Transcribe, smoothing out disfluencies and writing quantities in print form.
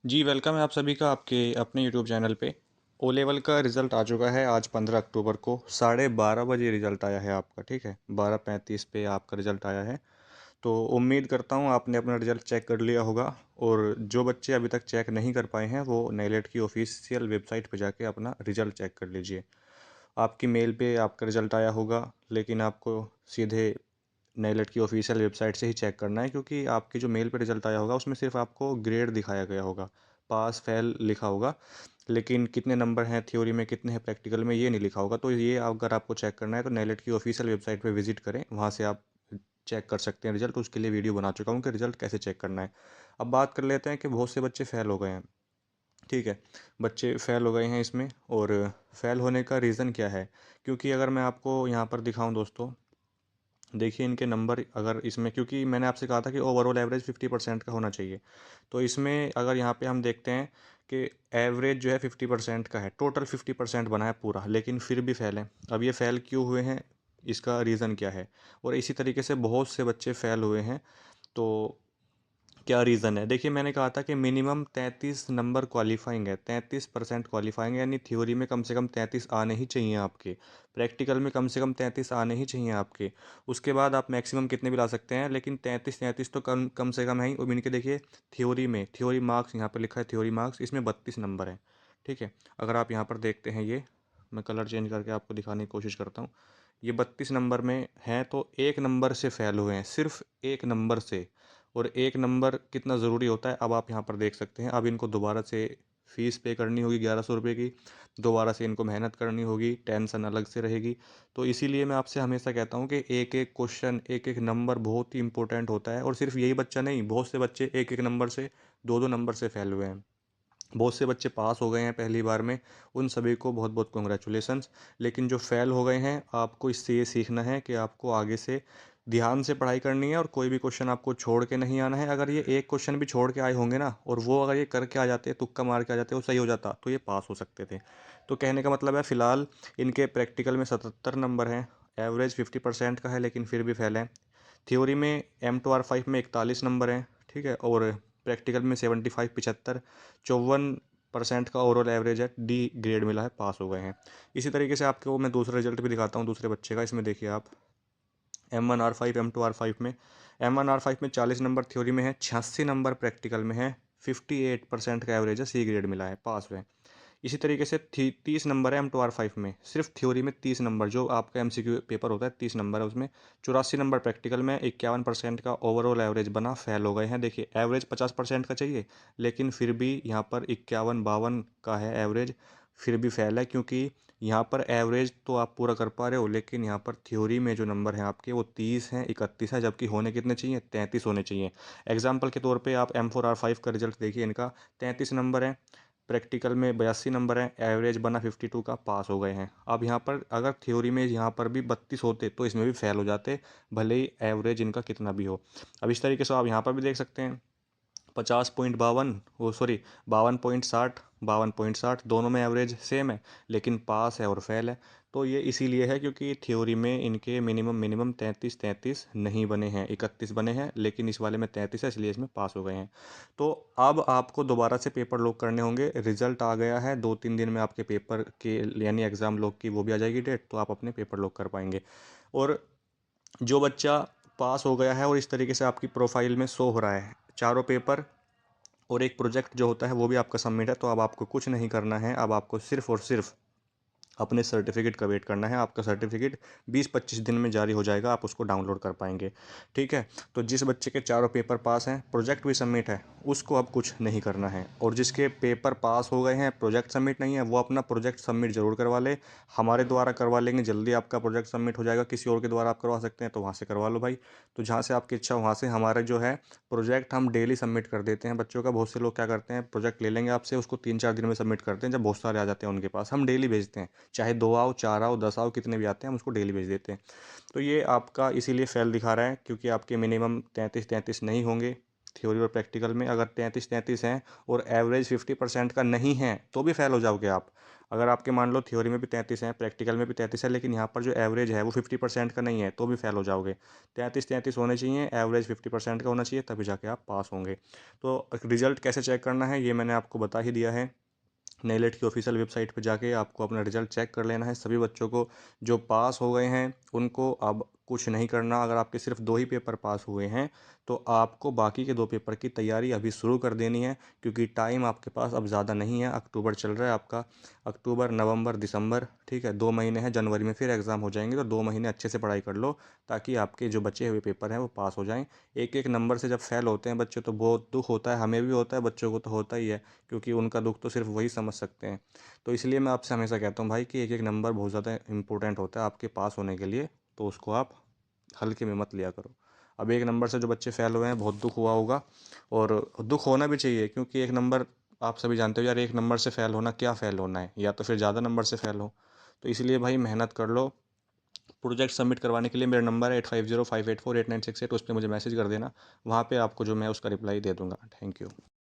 जी, welcome है आप सभी का आपके अपने यूट्यूब चैनल पे। ओ लेवल का रिज़ल्ट आ चुका है आज 15 अक्टूबर को 12:30 बजे रिज़ल्ट आया है आपका, ठीक है? 12:35 पे आपका रिज़ल्ट आया है। तो उम्मीद करता हूँ आपने अपना रिज़ल्ट चेक कर लिया होगा और जो बच्चे अभी तक चेक नहीं कर पाए हैं, वो नेलेट की ऑफ़िशियल वेबसाइट पे जाके अपना रिज़ल्ट चेक कर लीजिए। आपकी मेल पे आपका रिज़ल्ट आया होगा, लेकिन आपको सीधे नेलेट की ऑफिशियल वेबसाइट से ही चेक करना है, क्योंकि आपके जो मेल पे रिजल्ट आया होगा उसमें सिर्फ आपको ग्रेड दिखाया गया होगा, पास फेल लिखा होगा, लेकिन कितने नंबर हैं थ्योरी में, कितने हैं प्रैक्टिकल में, ये नहीं लिखा होगा। तो ये अगर आपको चेक करना है तो नेलेट की ऑफिशियल वेबसाइट पे विजिट करें, वहाँ से आप चेक कर सकते हैं रिजल्ट। उसके लिए वीडियो बना चुका हूँ कि रिजल्ट कैसे चेक करना है। अब बात कर लेते हैं कि बहुत से बच्चे फ़ेल हो गए हैं, ठीक है? बच्चे फ़ेल हो गए हैं इसमें, और फ़ेल होने का रीज़न क्या है? क्योंकि अगर मैं आपको यहाँ पर दिखाऊँ दोस्तों, देखिए इनके नंबर अगर इसमें, क्योंकि मैंने आपसे कहा था कि ओवरऑल एवरेज 50% का होना चाहिए, तो इसमें अगर यहाँ पे हम देखते हैं कि एवरेज जो है 50% का है, टोटल 50% बना है पूरा, लेकिन फिर भी फेल है। अब ये फेल क्यों हुए हैं, इसका रीज़न क्या है? और इसी तरीके से बहुत से बच्चे फेल हुए हैं। तो क्या रीज़न है? देखिए, मैंने कहा था कि मिनिमम 33 नंबर क्वालिफाइंग है, 33% क्वालिफाइंग है, यानी थ्योरी में कम से कम 33 आने ही चाहिए आपके, प्रैक्टिकल में कम से कम 33 आने ही चाहिए आपके। उसके बाद आप मैक्सिमम कितने भी ला सकते हैं, लेकिन 33 तो कम कम से कम है ही। और इनके देखिए थ्योरी में, थ्योरी मार्क्स यहाँ पर लिखा है, थ्योरी मार्क्स इसमें 32 नंबर है, ठीक है? अगर आप यहाँ पर देखते हैं, ये मैं कलर चेंज करके आपको दिखाने की कोशिश करता हूँ। ये 32 नंबर में है, तो एक नंबर से फेल हुए हैं, सिर्फ एक नंबर से। और एक नंबर कितना ज़रूरी होता है, अब आप यहाँ पर देख सकते हैं। अब इनको दोबारा से फ़ीस पे करनी होगी 1100 रुपये की, दोबारा से इनको मेहनत करनी होगी, टेंशन अलग से रहेगी। तो इसीलिए मैं आपसे हमेशा कहता हूँ कि एक एक क्वेश्चन, एक एक नंबर बहुत ही इंपॉर्टेंट होता है। और सिर्फ यही बच्चा नहीं, बहुत से बच्चे एक एक नंबर से, दो दो नंबर से फेल हुए हैं। बहुत से बच्चे पास हो गए हैं पहली बार में, उन सभी को बहुत बहुत कॉन्ग्रेचुलेसन्स। लेकिन जो फेल हो गए हैं, आपको इससे ये सीखना है कि आपको आगे से ध्यान से पढ़ाई करनी है और कोई भी क्वेश्चन आपको छोड़ के नहीं आना है। अगर ये एक क्वेश्चन भी छोड़ के आए होंगे ना, और वो अगर ये करके आ जाते, तुक्का मार के आ जाते, वो सही हो जाता, तो ये पास हो सकते थे। तो कहने का मतलब है, फ़िलहाल इनके प्रैक्टिकल में 77 नंबर हैं, एवरेज 50% का है, लेकिन फिर भी फेल हैं। थ्योरी में M2R5 में 41 नंबर हैं, ठीक है? और प्रैक्टिकल में 75 75, 54% का ओवरऑल एवरेज है, डी ग्रेड मिला है, पास हो गए हैं। इसी तरीके से आपको मैं दूसरा रिजल्ट भी दिखाता हूँ दूसरे बच्चे का। इसमें देखिए आप, M1R5 M2R5 में, M1R5 में 40 नंबर थ्योरी में है, 86 नंबर प्रैक्टिकल में है, 58% का एवरेज है, सी ग्रेड मिला है, पास हुए। इसी तरीके से 30 नंबर है M2R5 में, सिर्फ थ्योरी में 30 नंबर, जो आपका MCQ पेपर होता है 30 नंबर है उसमें, 84 नंबर प्रैक्टिकल में, 51% का ओवरऑल एवरेज बना, फेल हो गए हैं। देखिए, एवरेज 50% का चाहिए, लेकिन फिर भी यहाँ पर 51 52 का है एवरेज, फिर भी फेल है। क्योंकि यहाँ पर एवरेज तो आप पूरा कर पा रहे हो, लेकिन यहाँ पर थ्योरी में जो नंबर हैं आपके, वो 30 हैं, 31 है, जबकि होने कितने चाहिए, 33 होने चाहिए। एग्जाम्पल के तौर पे आप M4R5 का रिजल्ट देखिए, इनका 33 नंबर है, प्रैक्टिकल में 82 नंबर हैं, एवरेज बना 52 का, पास हो गए हैं। अब यहाँ पर अगर थ्योरी में यहाँ पर भी 32 होते, तो इसमें भी फेल हो जाते, भले ही एवरेज इनका कितना भी हो। अब इस तरीके से आप यहाँ पर भी देख सकते हैं, 50.52, वो सॉरी 52.60, 52.60, दोनों में एवरेज सेम है, लेकिन पास है और फेल है। तो ये इसीलिए है क्योंकि थ्योरी में इनके मिनिमम मिनिमम 33 नहीं बने हैं, 31 बने हैं, लेकिन इस वाले में 33 है, इसलिए इसमें पास हो गए हैं। तो अब आपको दोबारा से पेपर लॉक करने होंगे। रिजल्ट आ गया है, 2 3 दिन में आपके पेपर के, यानी एग्ज़ाम लॉक की वो भी आ जाएगी डेट, तो आप अपने पेपर लॉक कर पाएंगे। और जो बच्चा पास हो गया है और इस तरीके से आपकी प्रोफाइल में शो हो रहा है, चारों पेपर और एक प्रोजेक्ट जो होता है वो भी आपका सबमिट है, तो अब आपको कुछ नहीं करना है। अब आपको सिर्फ और सिर्फ अपने सर्टिफिकेट का वेट करना है। आपका सर्टिफिकेट 20 25 दिन में जारी हो जाएगा, आप उसको डाउनलोड कर पाएंगे, ठीक है? तो जिस बच्चे के चारों पेपर पास हैं, प्रोजेक्ट भी सबमिट है, उसको अब कुछ नहीं करना है। और जिसके पेपर पास हो गए हैं, प्रोजेक्ट सबमिट नहीं है, वो अपना प्रोजेक्ट सबमिट जरूर करवा ले। हमारे द्वारा करवा लेंगे, जल्दी आपका प्रोजेक्ट सबमिट हो जाएगा। किसी और के द्वारा आप करवा सकते हैं तो वहाँ से करवा लो भाई। तो जहाँ से आपकी इच्छा, वहाँ से। हमारा जो है प्रोजेक्ट हम डेली सबमिट कर देते हैं बच्चों का। बहुत से लोग क्या करते हैं, प्रोजेक्ट ले लेंगे आपसे, उसको 3 4 दिन में सबमिट करते हैं, जब बहुत सारे आ जाते हैं उनके पास, हम डेली भेजते हैं। चाहे 2 आओ, 4 आओ, 10 आओ, कितने भी आते हैं, हम उसको डेली भेज देते हैं। तो ये आपका इसीलिए फेल दिखा रहा है, क्योंकि आपके मिनिमम 33 33 नहीं होंगे, थ्योरी और प्रैक्टिकल में। अगर 33 हैं और एवरेज 50% का नहीं है तो भी फेल हो जाओगे आप। अगर आपके मान लो थ्योरी में भी 33 हैं, प्रैक्टिकल में भी 33 है, लेकिन यहाँ पर जो एवरेज है वो 50% का नहीं है तो भी फेल हो जाओगे। 33 होने चाहिए, एवरेज 50% का होना चाहिए, तभी जाके आप पास होंगे। तो रिजल्ट कैसे चेक करना है ये मैंने आपको बता ही दिया है। नेलेट की ऑफिशियल वेबसाइट पर जाके आपको अपना रिजल्ट चेक कर लेना है। सभी बच्चों को जो पास हो गए हैं उनको अब कुछ नहीं करना। अगर आपके सिर्फ 2 ही पेपर पास हुए हैं तो आपको बाकी के 2 पेपर की तैयारी अभी शुरू कर देनी है, क्योंकि टाइम आपके पास अब ज़्यादा नहीं है। अक्टूबर चल रहा है आपका, अक्टूबर, नवंबर, दिसंबर, ठीक है, 2 महीने हैं। जनवरी में फिर एग्ज़ाम हो जाएंगे, तो 2 महीने अच्छे से पढ़ाई कर लो ताकि आपके जो बचे हुए पेपर हैं वो पास हो जाएँ। एक एक नंबर से जब फेल होते हैं बच्चे तो बहुत दुख होता है, हमें भी होता है, बच्चों को तो होता ही है, क्योंकि उनका दुख तो सिर्फ वही समझ सकते हैं। तो इसलिए मैं आपसे हमेशा कहता हूँ भाई कि एक एक नंबर बहुत ज़्यादा इंपॉर्टेंट होता है आपके पास होने के लिए, तो उसको आप हल्के में मत लिया करो। अब एक नंबर से जो बच्चे फेल हुए हैं बहुत दुख हुआ होगा, और दुख होना भी चाहिए, क्योंकि एक नंबर, आप सभी जानते हो यार, एक नंबर से फेल होना क्या फेल होना है, या तो फिर ज़्यादा नंबर से फेल हो। तो इसलिए भाई मेहनत कर लो। प्रोजेक्ट सबमिट करवाने के लिए मेरा नंबर है 8505848968, उस पर मुझे मैसेज कर देना। वहाँ पे आपको जो मैं उसका रिप्लाई दे दूँगा। Thank you.